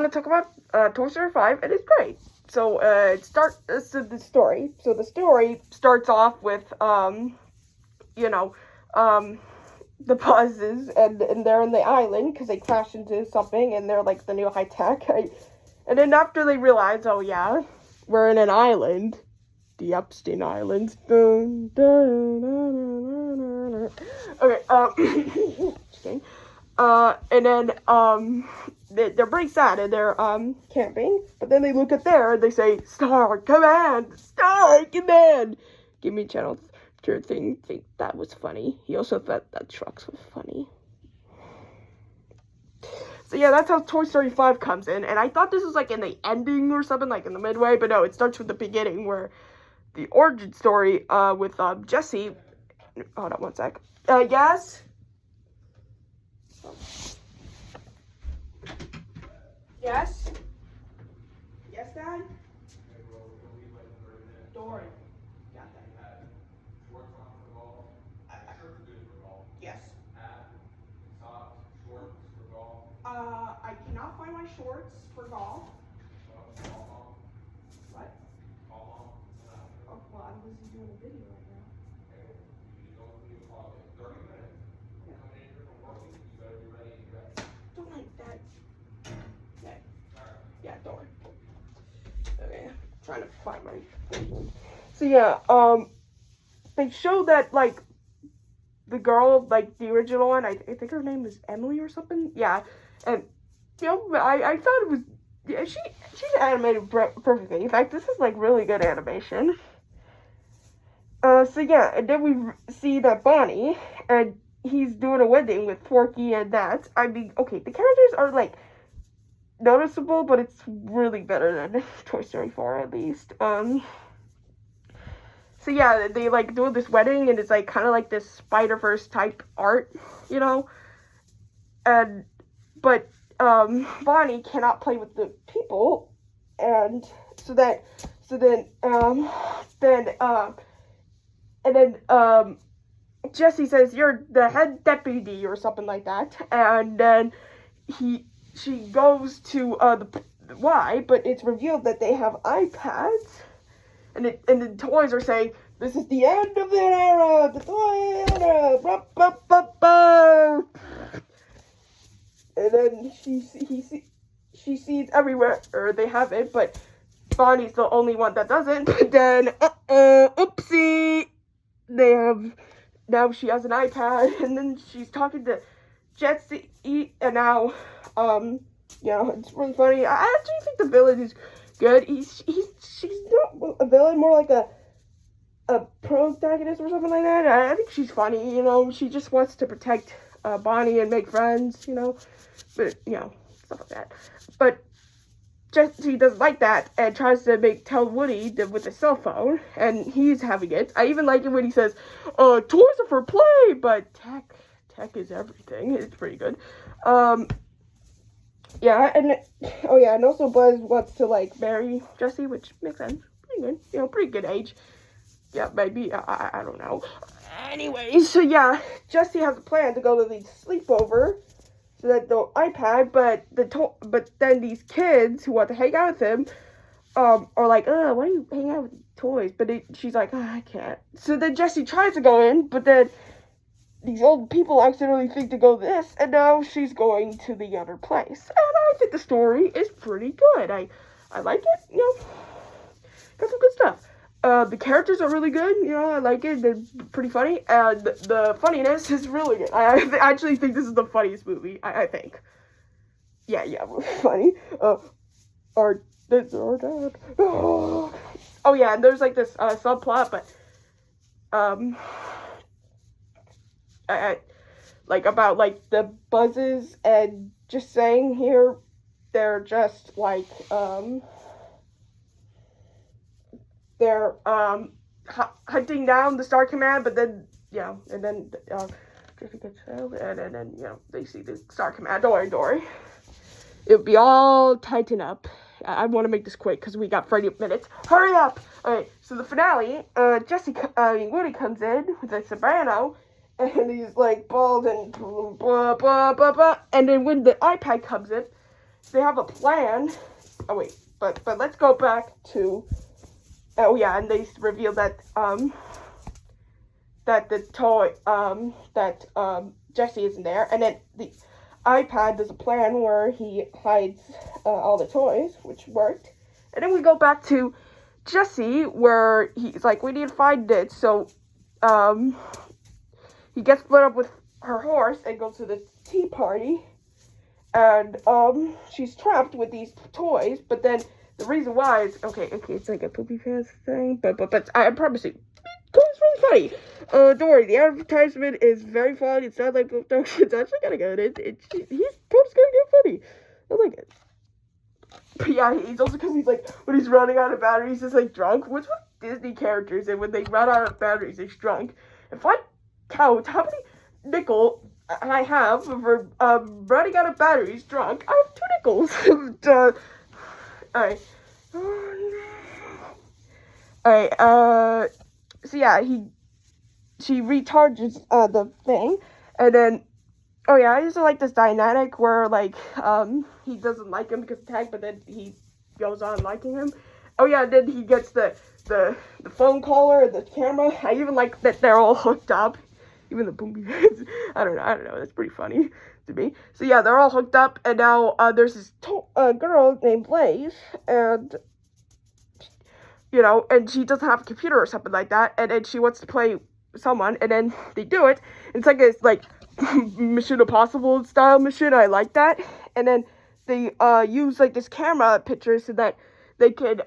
want to talk about Toy Story 5, and it's great. So the story. So the story starts off with you know, the buzzes, and they're on the island because they crashed into something, and they're like the new high tech. And then after they realize, oh yeah, we're in an island, the Epstein Islands. Dun, dun, dun, dun, dun, dun. Okay, just kidding. And then they're pretty sad, and they're camping. But then they look at there and they say, "Star Command, Star Command." Give me a channel. Your thing think that was funny. He also thought that Trucks was funny. So yeah, that's how Toy Story 5 comes in, and I thought this was like in the ending or something, like in the midway, but no, it starts with the beginning, where the origin story with Jessie. Hold on one sec. Yes? Yes? Yes, Dad? Dory. Got that. Yes. I cannot find my shorts for golf. What? Oh, well, I'm busy doing a video right now. Don't like that. Yeah, don't worry. Okay, I'm trying to find my video. So yeah, they show that, like, the girl, like, the original one, I think her name is Emily or something. Yeah, and, you know, I thought it was, yeah, she's animated perfectly. In fact, this is, like, really good animation. So yeah, and then we see that Bonnie, and he's doing a wedding with Forky and that. I mean, okay, the characters are, like, noticeable, but it's really better than Toy Story 4, at least. So yeah, they like do this wedding, and it's like kind of like this Spider-Verse type art, you know. But Bonnie cannot play with the people, and then Jessie says, "You're the head deputy," or something like that, and then she goes to why, but it's revealed that they have iPads. And the toys are saying, "This is the end of the era, the toy era." Bah, bah, bah, bah. And then she sees everywhere, or they have it, but Bonnie's the only one that doesn't. But then, oopsie, now she has an iPad, and then she's talking to Jessie, and now, it's really funny. I actually think the villain is good. She's not a villain, more like a protagonist or something like that. I think she's funny, you know. She just wants to protect Bonnie and make friends, you know. But stuff like that. But Jessie doesn't like that and tries to tell Woody with a cell phone, and he's having it. I even like it when he says, "Toys are for play, but tech is everything." It's pretty good. Yeah, and also Buzz wants to, like, marry Jessie, which makes sense. Pretty good, pretty good age. Yeah, maybe, I don't know. Anyways, so yeah, Jessie has a plan to go to the sleepover, so that the iPad, but then these kids who want to hang out with him, are like, "Why are you hanging out with toys?" But she's like, "I can't." So then Jessie tries to go in, but then these old people accidentally think to go this, and now she's going to the other place. And I think the story is pretty good. I like it, got some good stuff. The characters are really good, I like it. They're pretty funny, and the funniness is really good. I actually think this is the funniest movie, I think. Yeah, really funny. Our dad. Oh yeah, and there's like this subplot, but like about like the buzzes, and just saying here, they're just like they're hunting down the Star Command, but then and then Griffy gets killed, and then they see the Star Command. Don't worry. It'll be all tightened up. I want to make this quick because we got 30 minutes. Hurry up! Alright, so the finale, Woody comes in with a soprano, and he's like bald and blah, blah, blah, blah. And then when the iPad comes in, they have a plan. Oh wait, but let's go back to. Oh yeah, and they reveal that that the toy that Jesse isn't there, and then the iPad does a plan where he hides all the toys, which worked, and then we go back to Jesse where he's like, we need to find it, so he gets split up with her horse and goes to the tea party, and she's trapped with these toys, but then the reason why is okay, it's like a Poopy Pants thing, but I promise you, it's really funny. Don't worry, the advertisement is very funny. It's not like it's actually kind of good. He's Poop's gonna get funny. I like it. But yeah, he's also because he's like when he's running out of batteries, he's like drunk. Which what Disney characters and when they run out of batteries, he's drunk. If I count how many nickel I have for running out of batteries drunk, I have 2 nickels. Alright. Alright, so yeah, she recharges the thing, and then oh yeah, I used to like this dynamic where like he doesn't like him because of tag, but then he goes on liking him. Oh yeah, then he gets the phone caller, the camera. I even like that they're all hooked up. Even the Poopy Pants. I don't know. That's pretty funny to me. So yeah, they're all hooked up, and now there's this girl named Blaze, and you know, and she doesn't have a computer or something like that, and then she wants to play with someone, and then they do it. It's like a Mission Impossible style mission. I like that, and then they use like this camera picture so that they could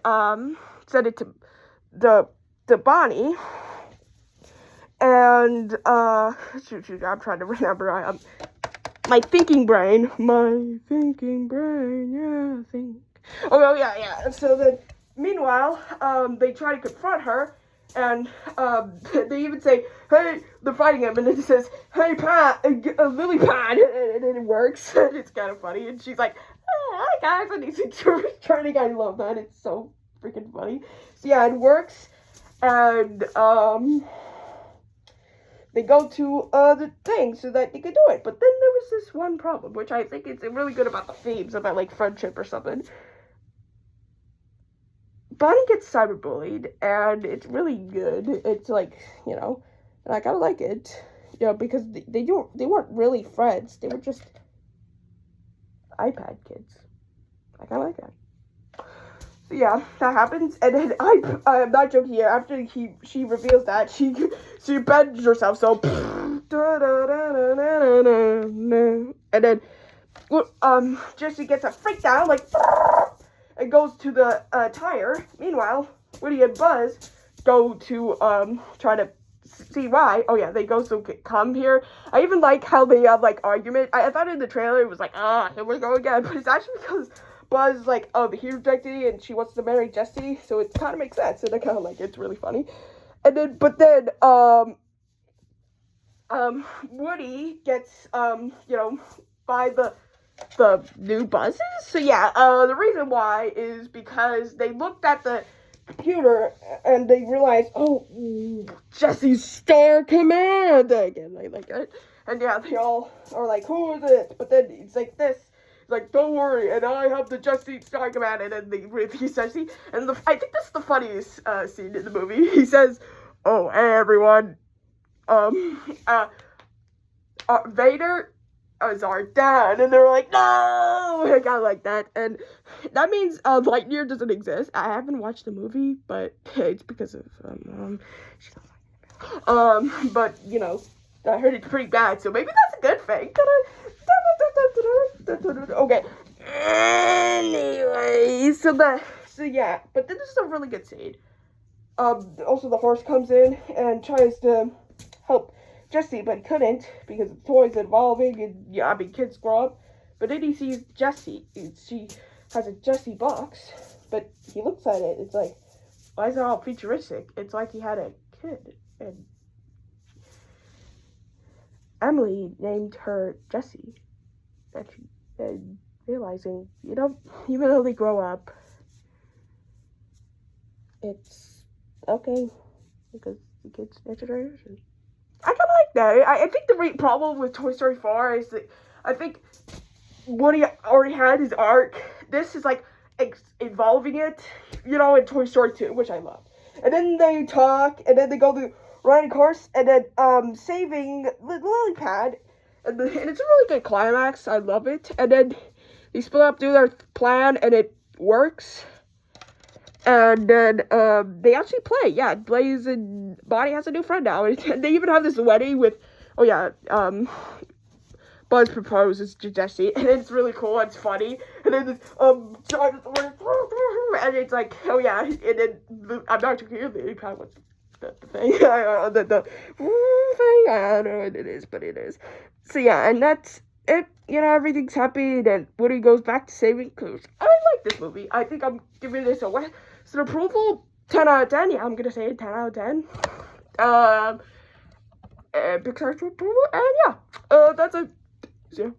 send it to the Bonnie. And, shoot, I'm trying to remember, my thinking brain, yeah, think. Oh, yeah, so then, meanwhile, they try to confront her, and, they even say, hey, they're fighting him, and then it says, hey, Pat, Lily Pad, and it works, and it's kind of funny, and she's like, hi, guys, and he's turning, I love that, it's so freaking funny. So, yeah, it works, and, they go to the thing so that they could do it. But then there was this one problem, which I think is really good about the themes, about, like, friendship or something. Bonnie gets cyberbullied, and it's really good. It's, like, you know, and I kind of like it. You know, because they weren't really friends. They were just iPad kids. I kind of like that. So yeah, that happens, and then I'm not joking here. After she reveals that she bends herself, so and then Jesse gets a freak down like and goes to the tire. Meanwhile, Woody and Buzz go to try to see why. Oh yeah, they go so come here. I even like how they have like argument. I thought in the trailer it was like here we go again, but it's actually because Buzz is like, oh, he rejected me and she wants to marry Jesse, so it kind of makes sense, and I kind of like it. It's really funny. And then, but then, Woody gets, you know, by the new buzzes. So yeah, the reason why is because they looked at the computer and they realized, oh, Jesse's Star Command again. I like it. And yeah, they all are like, who is it? But then it's like this. It's like, don't worry, and I have the Jesse Star Command, and then they release Jesse. And I think that's the funniest scene in the movie. He says, oh, hey everyone, Vader is our dad, and they're like, no, I kind of like that, and that means Lightyear doesn't exist. I haven't watched the movie, but it's because of but you know, I heard it's pretty bad, so maybe that's a good thing. Okay. Anyway, so yeah, but this is a really good scene. Also the horse comes in and tries to help Jesse, but couldn't because the toy's evolving and yeah, I mean kids grow up. But then he sees Jesse. She has a Jesse box, but he looks at it. It's like, why is it all futuristic? It's like he had a kid, and Emily named her Jessie. And realizing, you know, even though they grow up, it's okay because the kids' next generation. I kind of like that. I think the problem with Toy Story 4 is that I think Woody already had his arc. This is like evolving it, you know, in Toy Story 2, which I love. And then they talk, and then they go to running course, and then saving Lily Pad, and it's a really good climax. I love it. And then they split up, do their plan, and it works. And then they actually play. Yeah, Blaze and Bonnie has a new friend now, and they even have this wedding with. Oh yeah, Buzz proposes to Jessie, and it's really cool. It's funny, and then and it's like, oh yeah, and then I'm not too clear. It kind of what's the thing, the thing. I don't know what it is, but it is. So yeah, and that's it. You know, everything's happy. Then Woody goes back to saving Clues. I like this movie. I think I'm giving this an approval 10 out of 10. Yeah, I'm gonna say it 10 out of 10. And Pixar's approval, and yeah, that's a 0.